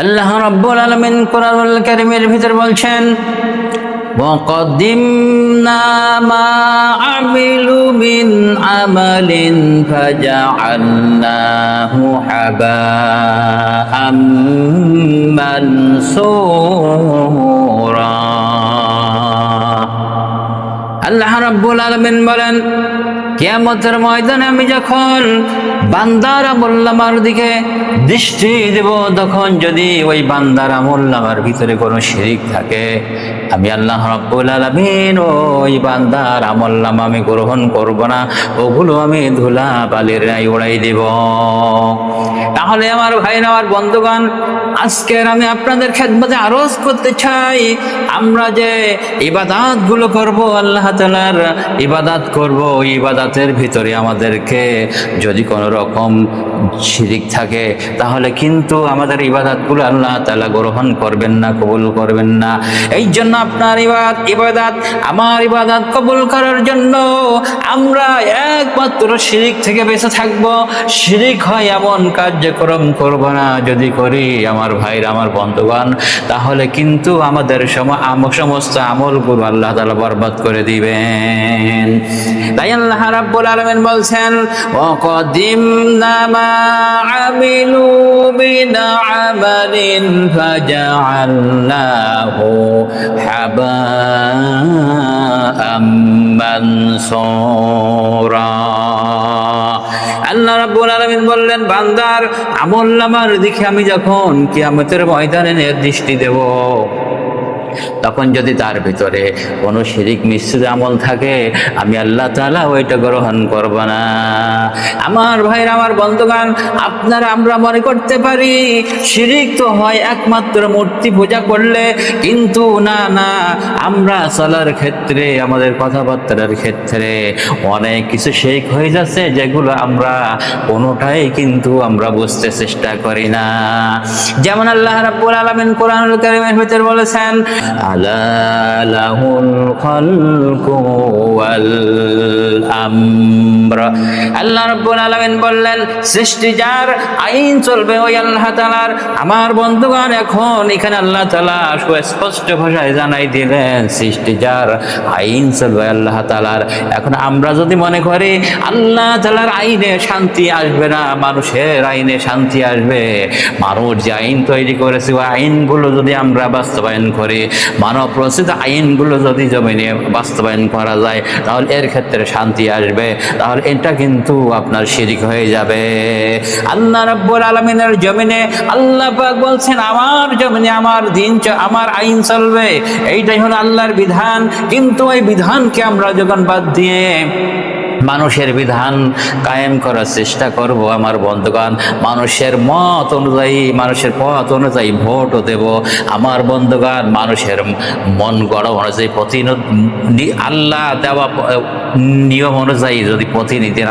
আল্লাহ রাব্বুল আলামিন কোরআনুল কারীমের ভিতর বলছেন وَقَدِّمْنَا مَا عَمِلُوا مِنْ عَمَلٍ فَجَعَلْنَاهُ هَبَاءً مَنْثُورًا। আল্লাহ রাব্বুল আলামিন বলেন, কিয়ামতের ময়দানে আমি যখন বান্দার আমলনামার দিকে দৃষ্টি দেব, তখন যদি ওই বান্দার আমলনামার ভিতরে কোনো শিরিক থাকে, আমি আল্লাহ রাব্বুল আলামিন ওই বান্দার আমলনামা আমি গ্রহণ করব না, ওগুলো আমি ধুলা বালির ন্যায় উড়াই দেব। তাহলে আমার ভাইরা, আমার বন্ধুগণ, আজকের আমি আপনাদের খেদমতে আরজ করতে চাই, আমরা যে ইবাদত গুলো করব, আল্লাহ তাআলার ইবাদত করব, ওই ইবাদতের ভিতরে আমাদেরকে যদি কোনো রকম শিরিক থাকে, তাহলে কিন্তু আমাদের ইবাদতগুলো আল্লাহ তাআলা গ্রহণ করবেন না, কবুল করবেন না। এই জন্য আপনার ইবাদত আমার ইবাদত কবুল করার জন্য আমরা একমাত্র শিরিক থেকে বেঁচে থাকব। শিরিক হয় এমন কার্যক্রম করব না, যদি করি আমার ভাইরা, আমার বন্ধুগণ, তাহলে কিন্তু আমাদের সমস্ত আমলগুলো আল্লাহ তাআলা বরবাদ করে দিবেন। তাই আল্লাহ রাব্বুল আলামিন বলছেন, ওয়াকাদিমনা মা আমিলু মিন আমালিন ফাজআলনাহু হাবাআম মানসুরা। আল্লাহ রাব্বুল আলামিন বললেন, বান্দার আমলনামার দিকে আমি যখন কিয়ামতের ময়দানে দৃষ্টি দেব, তখন যদি তার ভিতরে কোনো শিরিক মিশ্রিত আমল থাকে, আমি আল্লাহ তাআলা ওইটা গ্রহণ করব না। আমার ভাইরা, আমার বন্ধুগণ, আপনারা আমরা মনে করতে পারি শিরিক তো হয় একমাত্র মূর্তি পূজা করলে, কিন্তু না, আমরা চলার ক্ষেত্রে, আমাদের কথাবার্তার ক্ষেত্রে অনেক কিছু শিরিক হয়ে যাচ্ছে, যেগুলো আমরা কোনোটাই কিন্তু আমরা বুঝতে চেষ্টা করি না। যেমন আল্লাহ রাব্বুল আলামিন কোরআনুল কারীমের ভিতর বলেছেন, আলা লাহুল খালকু ওয়াল আমর। আল্লাহ রাব্বুল আলামিন বললেন, সৃষ্টি যার, আইন চলবে ওই আল্লাহ তাআলার। আমার বন্ধুগণ, এখন এখানে আল্লাহ তাআলা স্পষ্ট ভাষায় জানাই দিলেন, সৃষ্টি যার, আইন চলবে আল্লাহ তাআলার। এখন আমরা যদি মনে করি আল্লাহ তাআলার আইনে শান্তি আসবে না, মানুষের আইনে শান্তি আসবে, মানুষ যে আইন তৈরি করেছে ওই আইনগুলো যদি আমরা বাস্তবায়ন করি, মানব রচিত আইনগুলো যদি জমিনে বাস্তবায়ন করা যায়, তাহলে এর ক্ষেত্রে শান্তি আসবে, তাহলে এটা কিন্তু আপনার শিরিক হয়ে যাবে। আল্লাহ রাব্বুল আলামিনের জমিনে আল্লাহ পাক বলছেন, আমার জমিনে আমার দিন, আমার আইন চলবে, এইটাই হলো আল্লাহর বিধান। কিন্তু ওই বিধানকে আমরা যখন বাদ দিয়ে মানুষের বিধান কায়েম করার চেষ্টা করব, আমার বন্ধুগণ, মানুষের মত অনুযায়ী, মানুষের পথ অনুযায়ী ভোটও দেব, আমার বন্ধুগণ, মানুষের মন গড়া অনুযায়ী আল্লাহ দেওয়া নিয়ম অনুযায়ী যদি প্রতিনিধি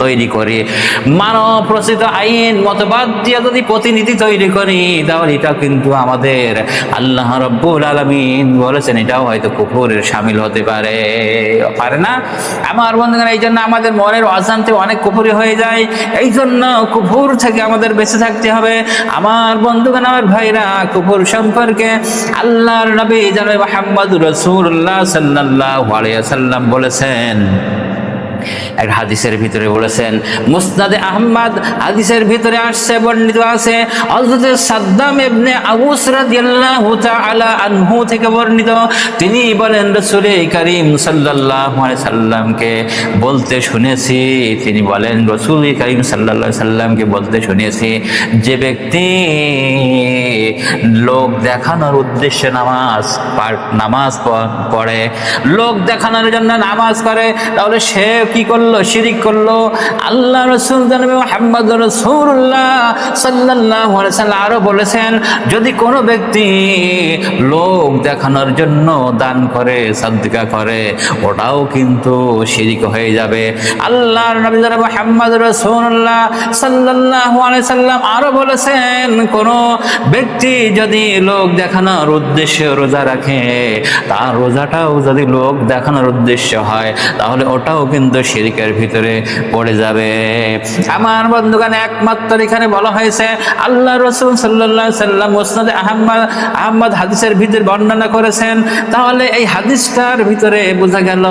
তৈরি করি, মানব রচিত আইন মতবাদ দিয়ে যদি প্রতিনিধি তৈরি করি, তাহলে এটা কিন্তু আমাদের আল্লাহ রাব্বুল আলামিন বলেছেন, এটাও হয়তো কুফরের শামিল হতে পারে না। আমার বন্ধুগণ, এই জন্য আমাদের মনের অজান্তে অনেক কুফরি হয়ে যায়। এই জন্য কুফর থেকে আমাদের বেঁচে থাকতে হবে। আমার বন্ধুগণ, আমার ভাইরা, কুফর সম্পর্কে আল্লাহর নবী জনাব মুহাম্মদুর রাসূলুল্লাহ সাল্লাল্লাহু আলাইহি ওয়াসাল্লাম বলেছেন, এক হাদিসের ভিতরে বলেছেন, মুসনাদে আহমদ হাদিসের ভিতরে আসছে, বর্ণিত আছে, হযরত সাদ্দাম ইবনে আউস রাদিয়াল্লাহু তাআলা আনহু থেকে বর্ণিত, তিনি বলেন, রাসূল করিম সাল্লাল্লাহু আলাইহি সাল্লামকে বলতে শুনেছি, তিনি বলেন, রাসূল করিম সাল্লাল্লাহু আলাইহি সাল্লামকে বলতে শুনেছি, যে ব্যক্তি লোক দেখানোর উদ্দেশ্যে নামাজ পড়ে, লোক দেখানোর জন্য নামাজ করে, তাহলে সে কি করলো? শিরিক করলো। আল্লাহ রাসূল জনাবে মুহাম্মদ রাসূলুল্লাহ সাল্লাল্লাহু আলাইহি ওয়াসাল্লাম আরো বলেছেন, যদি কোনো ব্যক্তি লোক দেখানোর জন্য দান করে, সাদকা করে, ওটাও কিন্তু শিরিক হয়ে যাবে। আল্লাহর নবী জনাবে মুহাম্মদ রাসূলুল্লাহ সাল্লাল্লাহু আলাইহি ওয়াসাল্লাম আরো বলেছেন, কোনো ব্যক্তি যদি লোক দেখানোর উদ্দেশ্যে রোজা রাখে, তার রোজাটাও যদি লোক দেখানোর উদ্দেশ্য হয়, তাহলে ওটাও কিন্তু শিরকের ভিতরে পড়ে যাবে। আমার বন্ধুগণ, একমাত্র এখানে বলা হয়েছে, আল্লাহ রাসূল সাল্লাল্লাহু আলাইহি সাল্লাম মুসনাদ আহমদ হাদিসের ভিতরে বর্ণনা করেছেন। তাহলে এই হাদিসটার ভিতরে বোঝা গেল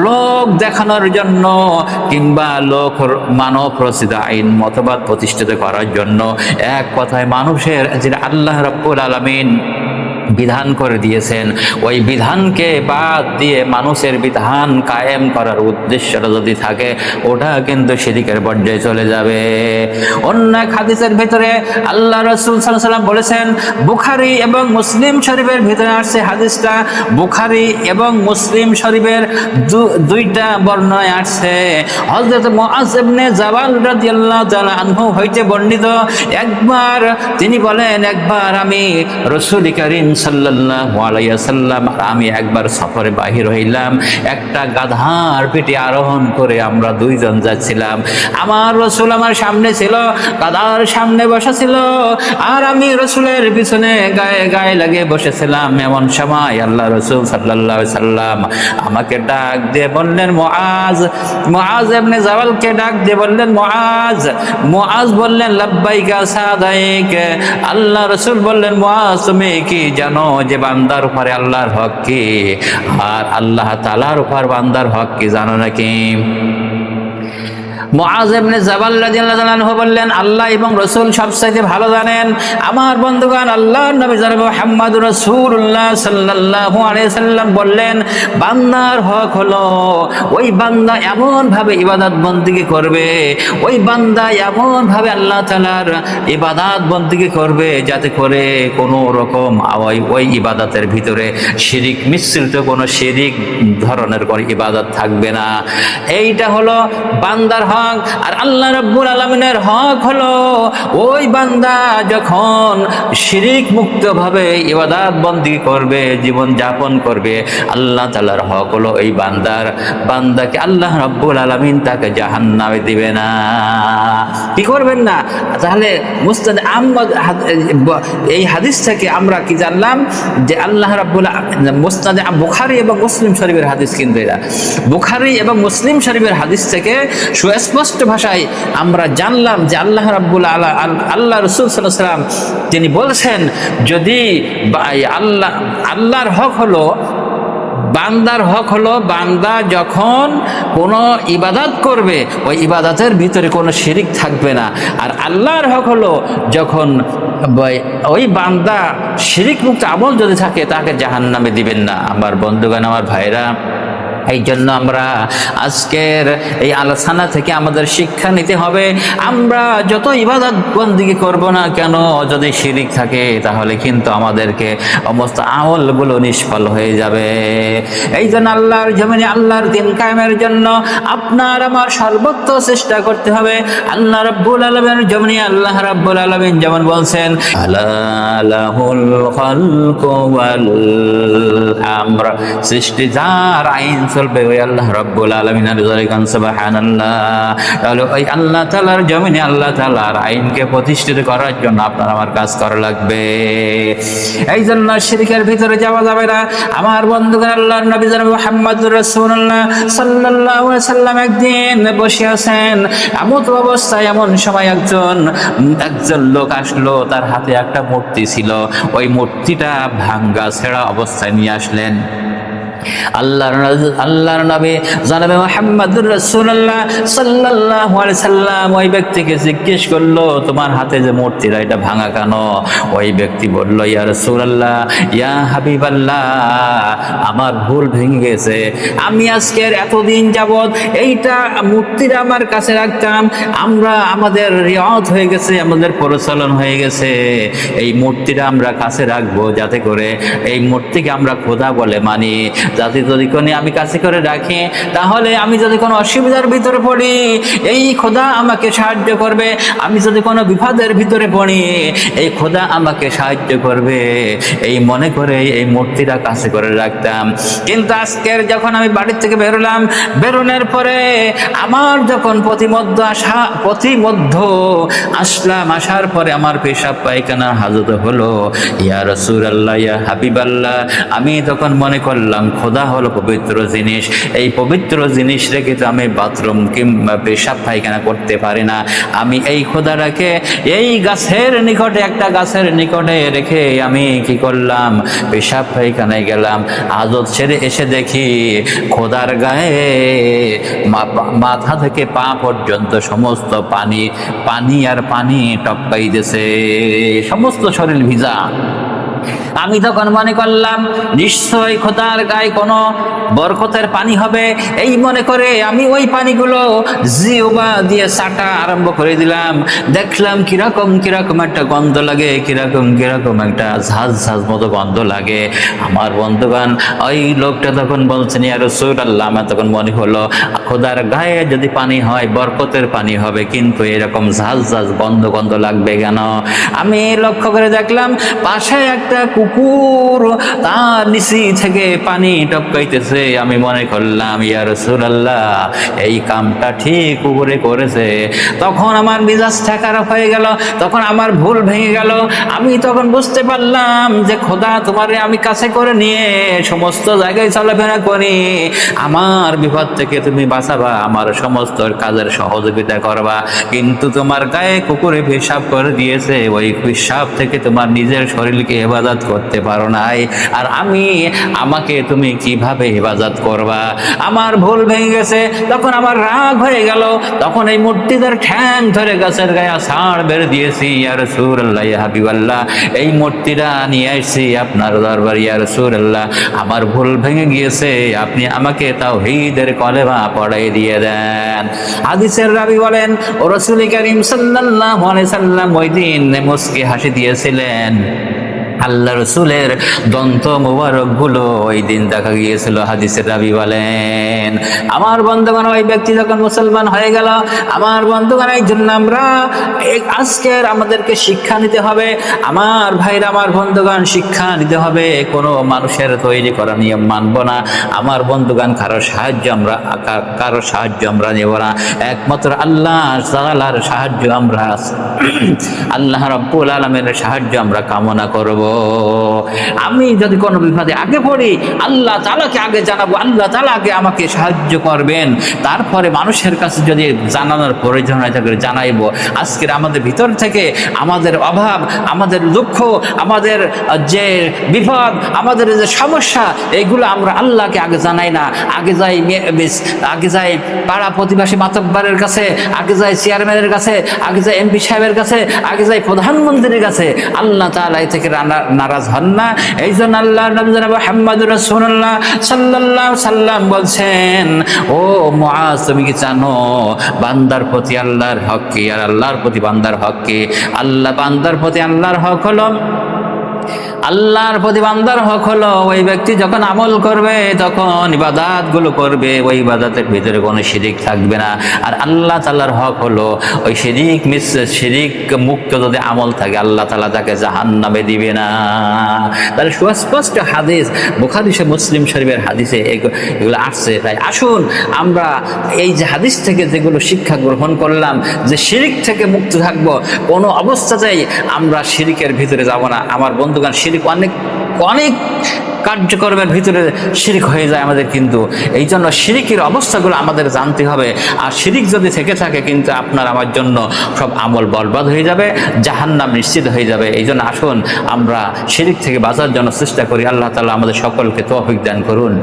লোক দেখানোর জন্য কিংবা লোক মানব রচিত আইন মতবাদ প্রতিষ্ঠিত করার জন্য, এক কথায় মানুষের যেটা আল্লাহ রাব্বুল আলামিন বিধান করে দিয়েছেন, ওই বিধানকে বাদ দিয়ে মানুষের বিধান কায়েম করার উদ্দেশ্যটা যদি থাকে, ওটা কিন্তু শিরকের পর্যায়ে চলে যাবে। অন্য এক হাদিসের ভিতরে আল্লাহ রাসূল সাল্লাল্লাহু আলাইহি ওয়াসাল্লাম বলেছেন, বুখারী এবং মুসলিম শরীফের ভিতরে আসছে হাদিসটা, বুখারী এবং মুসলিম শরীফের দুইটা বর্ণনায় আসছে। হযরত মুআজ ইবনে জাবাল রাদিয়াল্লাহু তাআলা আনহু হইতে বর্ণিত, একবার তিনি বলেন, একবার আমি রাসূল কারীম সাল্লাল্লাহু আলাইহি ওয়াসাল্লাম আমি একবার সফরে বাহির হইলাম, একটা গাধার পিঠে আরোহণ করে আমরা দুইজন যাচ্ছিলাম। আমার রাসূল আমার সামনে ছিল, গাধার সামনে বসা ছিল, আর আমি রাসূলের পিছনে গায়ে গায়ে লাগে বসেছিলাম। এমন সময় আল্লাহ রাসূল সাল্লাল্লাহু আলাইহি ওয়াসাল্লাম আমাকে ডাক দিয়ে বললেন, মুআজ। মুআজ ইবনে জাবালকে ডাক দিয়ে বললেন, মুআজ। মুআজ বললেন, লাব্বাইকা সাদাইক। আল্লাহ রাসূল বললেন, মুআজ তুমি কি জানো যে বান্দার উপরে আল্লাহর হক কি, আর আল্লাহ তাআলার উপর বান্দার হক কি জানো নাকি? মুআজ ইবনে জাবাল রাদিয়াল্লাহু আনহু বললেন, আল্লাহ এবং রাসূল সবচাইতে ভালো জানেন। আমার বন্ধুগণ, আল্লাহর নবী জনাব মুহাম্মদুর রাসূলুল্লাহ সাল্লাল্লাহু আলাইহি সাল্লাম বললেন, বান্দার হক হলো ওই বান্দা এমন ভাবে ইবাদত বন্দেগী করবে, ওই বান্দা এমন ভাবে আল্লাহ তাআলার ইবাদত বন্দেগী করবে যাতে করে কোনো রকম ওই ইবাদতের ভিতরে শিরিক মিশ্রিত কোনো শিরিক ধরনের কোনো ইবাদত থাকবে না। এইটা হলো বান্দার হক। আর আল্লাহ রাব্বুল আলামিনের হক হলো ওই বান্দা যখন শিরিক মুক্ত ভাবে ইবাদত বন্দেগী করবে, জীবন যাপন করবে, আল্লাহ তাআলার হক হলো এই বান্দাকে আল্লাহ রাব্বুল আলামিন তাকে জাহান্নামে দিবে না। কি করবেন না? তাহলে মুসনাদ আহমদ এই হাদিস থেকে আমরা কি জানলাম যে আল্লাহ রাব্বুল মুসনাদ বুখারী এবং মুসলিম শরীফের হাদিস, কিন্তু এরা বুখারী এবং মুসলিম শরীফের হাদিস থেকে সুস্পষ্ট ভাষায় আমরা জানলাম যে আল্লাহ রাব্বুল আল্লাহ রাসূল সাল্লাল্লাহু আলাইহি ওয়াসাল্লাম তিনি বলেছেন, যদি আল্লাহর হক হলো, বান্দার হক হলো বান্দা যখন কোনো ইবাদত করবে ওই ইবাদতের ভিতরে কোনো শিরিক থাকবে না। আর আল্লাহর হক হলো যখন ওই বান্দা শিরিক মুক্ত আমল যদি থাকে তাকে জাহান্নামে দিবেন না। আমার বন্ধুগণ, আমার ভাইরা, এই জন্য আমরা আজকের এই আলোচনা থেকে আমাদের শিক্ষা নিতে হবে, আমরা যত ইবাদত বন্দেগী করব না কেন, যদি শিরিক থাকে তাহলে কিন্তু আমাদেরকে সমস্ত আমলগুলো নিষ্ফল হয়ে যাবে। এই জন্য আল্লাহর জমিনে আল্লাহর দ্বীন কায়েমের জন্য আপনার আমার সর্বোচ্চ চেষ্টা করতে হবে। আল্লাহ রাব্বুল আলামিনের জমিনে আল্লাহ রাব্বুল আলামিন যেমন বলছেন, আলাহুল খালকু ওয়াল আমর, সৃষ্টি যার, আইন চলবে ওই আল্লাহ রাব্বুল আলামিনের। সুবহানাল্লাহ। তাহলে ওই আল্লাহ তাআলার জমিনে আল্লাহ তাআলার আইনকে প্রতিষ্ঠিত করার জন্য আপনার আমার কাজ করা লাগবে। এই জন্য শিরকের ভিতরে যাওয়া যাবে না। আমার বন্ধুগণ, আল্লাহর নবী জনাব মুহাম্মদুর রাসূলুল্লাহ সাল্লাল্লাহু আলাইহি ওয়াসাল্লাম একদিন বসে আছেন, এমন অবস্থায় এমন সময় একজন লোক আসলো, তার হাতে একটা মূর্তি ছিল, ওই মূর্তিটা ভাঙ্গা ছেঁড়া অবস্থায় নিয়ে আসলেন। আল্লাহর নবী জনাবে মুহাম্মদুর রাসূলুল্লাহ সাল্লাল্লাহু আলাইহি সাল্লাম ওই ব্যক্তিকে জিজ্ঞেস করলো, তোমার হাতে যে মূর্তিটা এটা ভাঙা কেন? ওই ব্যক্তি বলল, ইয়া রাসূলুল্লাহ, ইয়া হাবিবাল্লাহ, আমার ভুল ভেঙে গেছে। আমি আজকের এতদিন যাবত এইটা মূর্তিটা আমার কাছে রাখতাম, আমাদের রিয়াত হয়ে গেছে, আমাদের প্রচলন হয়ে গেছে, এই মূর্তিটা আমরা কাছে রাখবো যাতে করে এই মূর্তিকে আমরা খোদা বলে মানি। যাতে যদি কোনো আমি কাছে করে রাখি, তাহলে আমি যদি কোনো অসুবিধার ভিতরে পড়ি এই খোদা আমাকে সাহায্য করবে, আমি যদি কোনো বিপদের ভিতরে পড়ি এই খোদা আমাকে সাহায্য করবে, এই মনে করে এই মূর্তিটা কাছে করে রাখতাম। কিন্তু আজকের যখন আমি বাড়ির থেকে বেরোলাম, বেরোনোর পরে আমার যখন প্রতিমধ্য আসলাম, আসার পরে আমার পেশাব পায়খানা হাজত হলো। ইয়া রাসূলুল্লাহ, ইয়া হাবিবাল্লাহ, আমি তখন মনে করলাম খোদা হলো পবিত্র জিনিস, এই পবিত্র জিনিস রেখে তো আমি বাথরুম কিংবা পেশাব পায়খানা করতে পারি না। আমি এই খোদাটাকে এই গাছের নিকটে, একটা গাছের নিকটে রেখে আমি কি করলাম, পেশাব পায়খানায় গেলাম। হাজত ছেড়ে এসে দেখি খোদার গায়ে মাথা থেকে পা পর্যন্ত সমস্ত পানি পানি আর পানি টপকাইতেছে, সমস্ত শরীর ভিজা। আমি তখন মনে করলাম নিশ্চয়ই খোদার গায়ে কোনো বরকতের পানি হবে, এই মনে করে আমি ওই পানিগুলো জিহ্বা দিয়ে চাটা আরম্ভ করে দিলাম। দেখলাম কিরকম কিরকম একটা গন্ধ লাগে, কিরকম কিরকম একটা ঝাঁঝ ঝাঁঝ মতো গন্ধ লাগে। আমার বন্ধুগণ, ওই লোকটা তখন বলছেন ইয়া রাসূলুল্লাহ, আমার তখন মনে হলো খোদার গায়ে যদি পানি হয় বরকতের পানি হবে, কিন্তু এরকম ঝাঁঝ ঝাঁঝ গন্ধ গন্ধ লাগবে কেন? আমি লক্ষ্য করে দেখলাম পাশে একটা কুকুর তার নিচে থেকে পানি টপকাইতেছে। আমি মনে করলাম ইয়া রাসূলুল্লাহ, এই কামটা ঠিক কুকুরে করেছে। তখন আমার মেজাজটা খারাপ হয়ে গেল, তখন আমার ভুল ভেঙে গেল। আমি তখন বুঝতে পারলাম যে খোদা তোমারে আমি কাছে করে নিয়ে সমস্ত জায়গায় চলাফেরা করি, আমার বিপদ থেকে তুমি বাঁচাবা, আমার সমস্ত কাজের সহযোগিতা করবা, কিন্তু তোমার গায়ে কুকুরে পেশাব করে দিয়েছে, ওই পেশাব থেকে তোমার নিজের শরীরকে হেফাজত করতে পারো নাই, আর আমাকে তুমি কিভাবে হেফাজত করবা? আমার ভুল ভেঙে গেছে। তখন আমার রাগ হয়ে গেল, তখন এই মূর্তিটার ঠ্যাং ধরে গাছের গায়ে ছাড় বেড়ে দিয়েছি। ইয়া রাসূলুল্লাহ, ইয়া হাবিবাল্লাহ, এই মূর্তিটা নিয়ে আসছি আপনার দরবারে। ইয়া রাসূলুল্লাহ, আমার ভুল ভেঙে গিয়েছে, আপনি আমাকে তাওহীদের কলেমা পড়াই দিয়ে দেন। হাদিসের রাবী বলেন ও রাসূল কারীম সাল্লাল্লাহু আলাইহি সাল্লাম ওই দিন মুস্কি হাসি দিয়েছিলেন। আল্লাহ রসুলের দন্ত মুবারক গুলো ওই দিন দেখা গিয়েছিল। হাদিসের রাবী বলেন আমার বন্ধুগণ, ওই ব্যক্তি যখন মুসলমান হয়ে গেল, আমার বন্ধুগণ, এই জন্য আমরা আজকের আমাদেরকে শিক্ষা নিতে হবে। আমার ভাইরা, আমার বন্ধুগণ, শিক্ষা নিতে হবে। কোনো মানুষের তৈরি করা নিয়ম মানব না। আমার বন্ধুগণ, কারো সাহায্য আমরা নেব না। একমাত্র আল্লাহ তাআলার সাহায্য আমরা আল্লাহ রাব্বুল আলামিনের সাহায্য আমরা কামনা করব। আমি যদি কোনো বিপদে আগে পড়ি, আল্লাহ তাআলাকে আগে জানাবো, আল্লাহ তাআলা আগে আমাকে সাহায্য করবেন, তারপরে মানুষের কাছে যদি জানানোর প্রয়োজন হয় তাকে জানাইব। আজকের আমাদের ভিতর থেকে আমাদের অভাব, আমাদের দুঃখ, আমাদের যে বিপদ, আমাদের যে সমস্যা, এইগুলো আমরা আল্লাহকে আগে জানাই না। আগে যাই পাড়া প্রতিবেশী মাতব্বরের কাছে, আগে যাই চেয়ারম্যানের কাছে, আগে যাই এমপি সাহেবের কাছে, আগে যাই প্রধানমন্ত্রীর কাছে। আল্লাহ তাআলা এই থেকে নারাজ হন না। এই জন্য আল্লাহ নবী জনাব মুহাম্মদুর রাসূলুল্লাহ সাল্লাল্লাহু আলাইহি সাল্লাম বলছেন, ও মুআজ, তুমি কি জানো বান্দার প্রতি আল্লাহর হক কি আর আল্লাহর প্রতি বান্দার হক কি? বান্দার প্রতি আল্লাহর হক হলো, আল্লাহর প্রতি বান্দার হক হলো ওই ব্যক্তি যখন আমল করবে, তখন ইবাদত গুলো করবে, ওই ইবাদতের ভিতরে কোনো শিরিক থাকবে না। আর আল্লাহ তাআলার হক হলো ওই শিরিক মুক্ত যদি আমল থাকে, আল্লাহ তাআলা তাকে জাহান্নামে দিবে না। তাহলে সুস্পষ্ট হাদিস, বুখারী মুসলিম শরীফের হাদিসে এগুলো আসছে। তাই আসুন আমরা এই যে হাদিস থেকে যেগুলো শিক্ষা গ্রহণ করলাম, যে শিরিক থেকে মুক্ত থাকবো, কোনো অবস্থাতেই আমরা শিরিকের ভিতরে যাব না। আমার বন্ধুগণ, শিরিক অনেক কার্যক্রমের ভিতরে শিরিক হয়ে যায় আমাদের, কিন্তু এই জন্য শিরিকের অবস্থাগুলো আমাদের জানতে হবে। আর শিরিক যদি থেকে থাকে, কিন্তু আপনার আমার জন্য সব আমল বরবাদ হয়ে যাবে, জাহান্নাম নিশ্চিত হয়ে যাবে। এই জন্য আসুন আমরা শিরিক থেকে বাঁচার জন্য চেষ্টা করি। আল্লাহ তাআলা আমাদের সকলকে তৌফিক দান করুন।